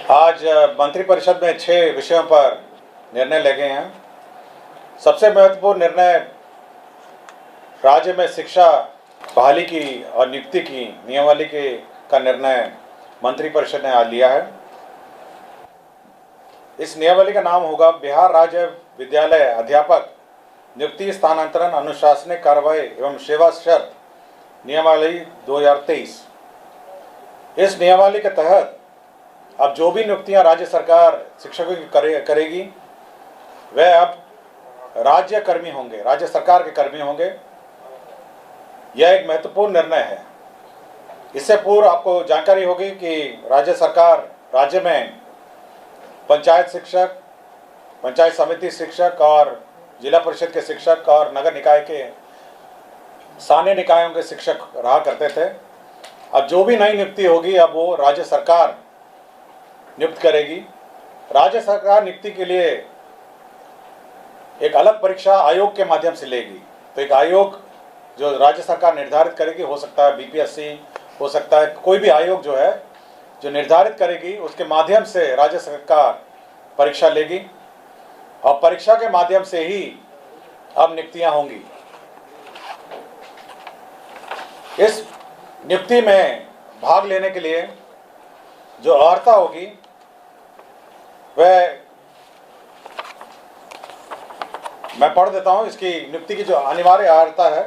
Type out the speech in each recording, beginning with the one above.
आज मंत्रिपरिषद में 6 विषयों पर निर्णय ले गए हैं। सबसे महत्वपूर्ण निर्णय राज्य में शिक्षा बहाली की और नियुक्ति की नियमावली का निर्णय मंत्रिपरिषद ने आज लिया है। इस नियमावली का नाम होगा बिहार राज्य विद्यालय अध्यापक नियुक्ति स्थानांतरण अनुशासनिक कार्रवाई एवं सेवा शर्त नियमावली 2023। इस नियमावली के तहत अब जो भी नियुक्तियां राज्य सरकार शिक्षकों की करेगी वह अब राज्य कर्मी होंगे, राज्य सरकार के कर्मी होंगे। यह एक महत्वपूर्ण निर्णय है। इससे पूर्व आपको जानकारी होगी कि राज्य सरकार राज्य में पंचायत शिक्षक, पंचायत समिति शिक्षक और जिला परिषद के शिक्षक और नगर निकाय के स्थानीय निकायों के शिक्षक रहा करते थे। अब जो भी नई नियुक्ति होगी अब वो राज्य सरकार नियुक्त करेगी। राज्य सरकार नियुक्ति के लिए एक अलग परीक्षा आयोग के माध्यम से लेगी। तो एक आयोग जो राज्य सरकार निर्धारित करेगी, हो सकता है बीपीएससी, हो सकता है कोई भी आयोग जो है जो निर्धारित करेगी, उसके माध्यम से राज्य सरकार परीक्षा लेगी और परीक्षा के माध्यम से ही अब नियुक्तियां होंगी। इस नियुक्ति में भाग लेने के लिए जो अर्हता होगी वह मैं पढ़ देता हूं। इसकी नियुक्ति की जो अनिवार्य अर्हता है,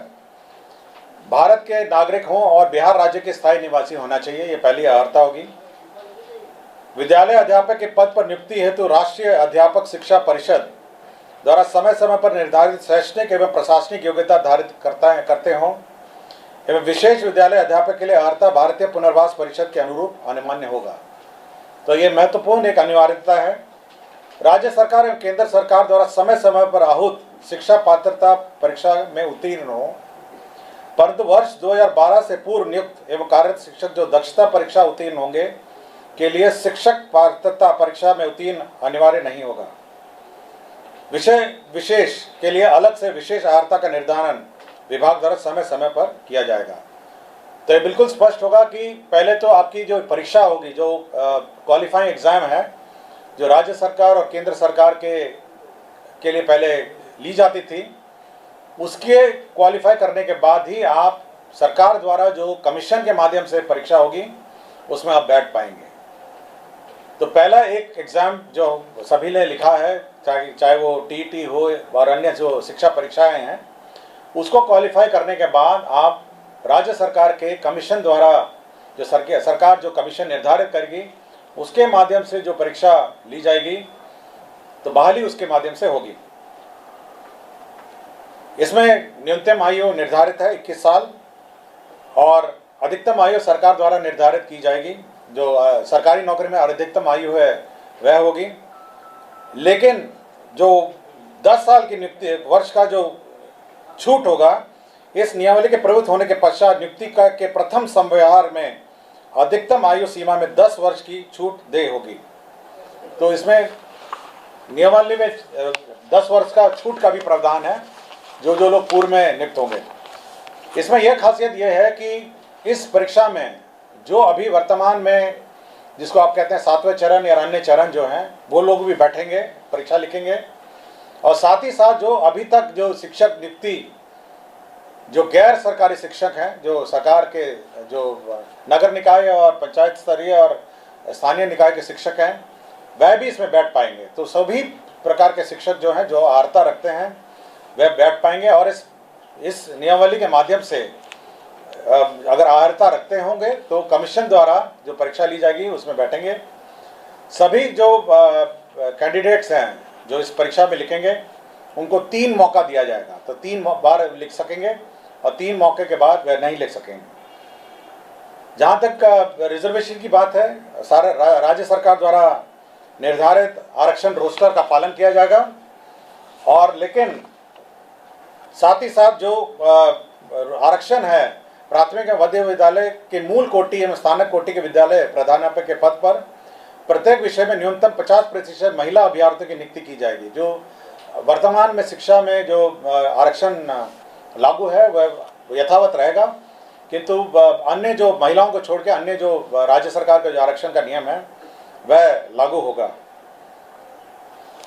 भारत के नागरिक हों और बिहार राज्य के स्थायी निवासी होना चाहिए, ये पहली अर्हता होगी। विद्यालय अध्यापक के पद पर नियुक्ति हेतु राष्ट्रीय अध्यापक शिक्षा परिषद द्वारा समय समय पर निर्धारित शैक्षणिक एवं प्रशासनिक योग्यता धारित करते हों एवं विशेष विद्यालय अध्यापक के लिए अर्हता भारतीय पुनर्वास परिषद के अनुरूप अनिवार्य होगा। तो ये महत्वपूर्ण एक अनिवार्यता है। राज्य सरकार एवं केंद्र सरकार द्वारा समय समय पर आहूत शिक्षा पात्रता परीक्षा में उत्तीर्ण हो, परंतु वर्ष 2012 से पूर्व नियुक्त एवं कार्यरत शिक्षक जो दक्षता परीक्षा उत्तीर्ण होंगे के लिए शिक्षक पात्रता परीक्षा में उत्तीर्ण अनिवार्य नहीं होगा। विषय विशेष के लिए अलग से विशेष अर्हता का निर्धारण विभाग द्वारा समय समय पर किया जाएगा। तो ये बिल्कुल स्पष्ट होगा कि पहले तो आपकी जो परीक्षा होगी, जो क्वालिफाइंग एग्जाम है, जो राज्य सरकार और केंद्र सरकार के लिए पहले ली जाती थी, उसके क्वालिफाई करने के बाद ही आप सरकार द्वारा जो कमीशन के माध्यम से परीक्षा होगी उसमें आप बैठ पाएंगे। तो पहला एक एग्ज़ाम जो सभी ने लिखा है, चाहे वो टीईटी हो और अन्य जो शिक्षा परीक्षाएं हैं, उसको क्वालिफाई करने के बाद आप राज्य सरकार के कमीशन द्वारा जो सरकार जो कमीशन निर्धारित करेगी उसके माध्यम से जो परीक्षा ली जाएगी तो बहाली उसके माध्यम से होगी। इसमें न्यूनतम आयु निर्धारित है 21 साल और अधिकतम आयु सरकार द्वारा निर्धारित की जाएगी। जो सरकारी नौकरी में अधिकतम आयु है वह होगी, लेकिन जो 10 साल की नियुक्ति वर्ष का जो छूट होगा, इस नियमावली के प्रवृत्त होने के पश्चात नियुक्ति के प्रथम संव्यवहार में अधिकतम आयु सीमा में 10 वर्ष की छूट दे होगी। तो इसमें नियमावली में 10 वर्ष का छूट का भी प्रावधान है जो लोग पूर्व में नियुक्त होंगे। इसमें यह खासियत यह है कि इस परीक्षा में जो अभी वर्तमान में जिसको आप कहते हैं 7वें चरण या अन्य चरण जो हैं, वो लोग भी बैठेंगे, परीक्षा लिखेंगे और साथ ही साथ जो अभी तक जो शिक्षक नियुक्ति जो गैर सरकारी शिक्षक हैं, जो सरकार के जो नगर निकाय और पंचायत स्तरीय और स्थानीय निकाय के शिक्षक हैं, वह भी इसमें बैठ पाएंगे। तो सभी प्रकार के शिक्षक जो हैं, जो अर्हता रखते हैं, वह बैठ पाएंगे और इस नियमावली के माध्यम से अगर अर्हता रखते होंगे तो कमीशन द्वारा जो परीक्षा ली जाएगी उसमें बैठेंगे। सभी जो कैंडिडेट्स हैं जो इस परीक्षा में लिखेंगे उनको 3 मौका दिया जाएगा। तो 3 बार लिख सकेंगे और 3 मौके के बाद वह नहीं लिख सकेंगे। जहाँ तक रिजर्वेशन की बात है, सारा राज्य सरकार द्वारा निर्धारित आरक्षण रोस्टर का पालन किया जाएगा और लेकिन साथ ही साथ जो आरक्षण है प्राथमिक एवं मध्य विद्यालय के मूल कोटि एवं स्थानक कोटि के विद्यालय प्रधानाध्यापक के पद पर प्रत्येक विषय में न्यूनतम 50% महिला अभ्यर्थियों की नियुक्ति की जाएगी। जो वर्तमान में शिक्षा में जो आरक्षण लागू है वह यथावत रहेगा, किंतु अन्य जो महिलाओं को छोड़ के अन्य जो राज्य सरकार का जो आरक्षण का नियम है वह लागू होगा।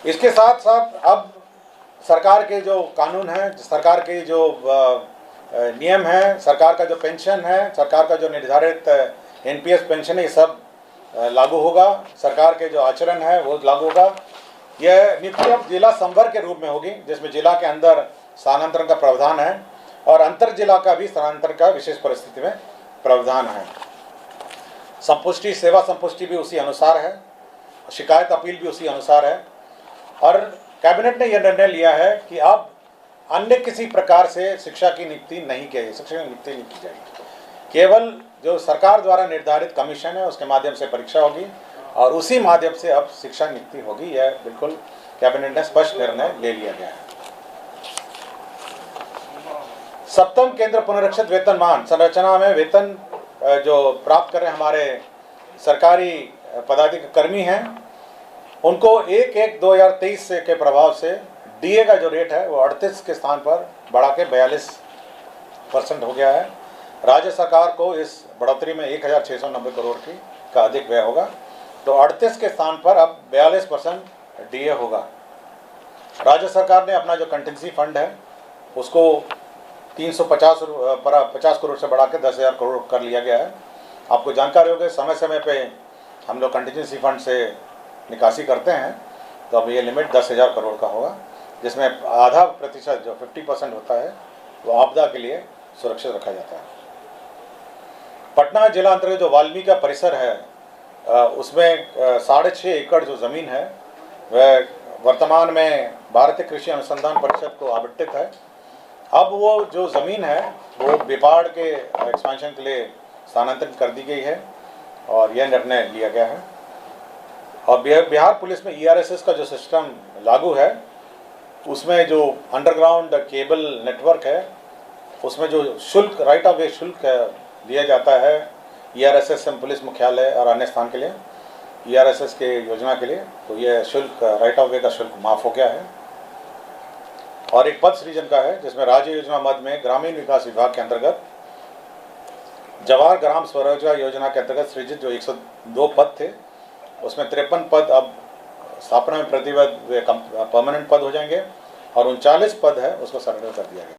इसके साथ साथ अब सरकार के जो कानून हैं, सरकार के जो नियम हैं, सरकार का जो पेंशन है, सरकार का जो निर्धारित एनपीएस पेंशन है, ये सब लागू होगा। सरकार के जो आचरण है वो लागू होगा। यह नीति अब जिला संवर्ग के रूप में होगी, जिसमें जिला के अंदर स्थानांतरण का प्रावधान है और अंतर जिला का भी स्थानांतरण का विशेष परिस्थिति में प्रावधान है। संपुष्टि, सेवा संपुष्टि भी उसी अनुसार है, शिकायत अपील भी उसी अनुसार है। और कैबिनेट ने यह निर्णय लिया है कि अब अन्य किसी प्रकार से शिक्षा की नियुक्ति नहीं की जाएगी, शिक्षक की नियुक्ति नहीं की जाएगी। केवल जो सरकार द्वारा निर्धारित कमीशन है उसके माध्यम से परीक्षा होगी और उसी माध्यम से अब शिक्षा नियुक्ति होगी। यह बिल्कुल कैबिनेट ने स्पष्ट निर्णय ले लिया गया है। सप्तम केंद्र पुनरीक्षित वेतनमान संरचना में वेतन जो प्राप्त कर रहे हमारे सरकारी पदाधिकारी कर्मी हैं, उनको 1/1/2023 के प्रभाव से डीए का जो रेट है वो 38 के स्थान पर बढ़ा के 42% हो गया है। राज्य सरकार को इस बढ़ोतरी में 1690 करोड़ का अधिक व्यय होगा, तो 38 के स्थान पर अब 42% डीए होगा। राज्य सरकार ने अपना जो कंटिजेंसी फंड है उसको 350 करोड़ से बढ़ा के 10,000 करोड़ कर लिया गया है। आपको जानकारी होगी, समय समय पे हम लोग कंटिजेंसी फंड से निकासी करते हैं, तो अब ये लिमिट 10,000 करोड़ का होगा, जिसमें आधा प्रतिशत जो 50% होता है वो आपदा के लिए सुरक्षित रखा जाता है। पटना जिला अंतर्गत जो वाल्मीकि का परिसर है उसमें 6.5 एकड़ जो ज़मीन है वह वर्तमान में भारतीय कृषि अनुसंधान परिषद को आवंटित है। अब वो जो ज़मीन है वो बिपाड़ के एक्सपेंशन के लिए स्थानांतरित कर दी गई है और यह निर्णय लिया गया है। और बिहार पुलिस में ईआरएसएस का जो सिस्टम लागू है उसमें जो अंडरग्राउंड केबल नेटवर्क है उसमें जो शुल्क, राइट ऑफ वे शुल्क दिया जाता है ईआरएसएस पुलिस मुख्यालय और अन्य स्थान के लिए, ईआरएसएस के योजना के लिए, तो यह शुल्क, राइट ऑफ वे का शुल्क माफ़ हो गया है। और एक पद सृजन का है जिसमें राज्य योजना मद में ग्रामीण विकास विभाग के अंतर्गत जवाहर ग्राम स्वरोजगार योजना के अंतर्गत सृजित जो 102 पद थे उसमें 53 पद अब स्थापना में प्रतिबद्ध परमानेंट पद हो जाएंगे और 39 पद है उसको सरेंडर कर दिया गया।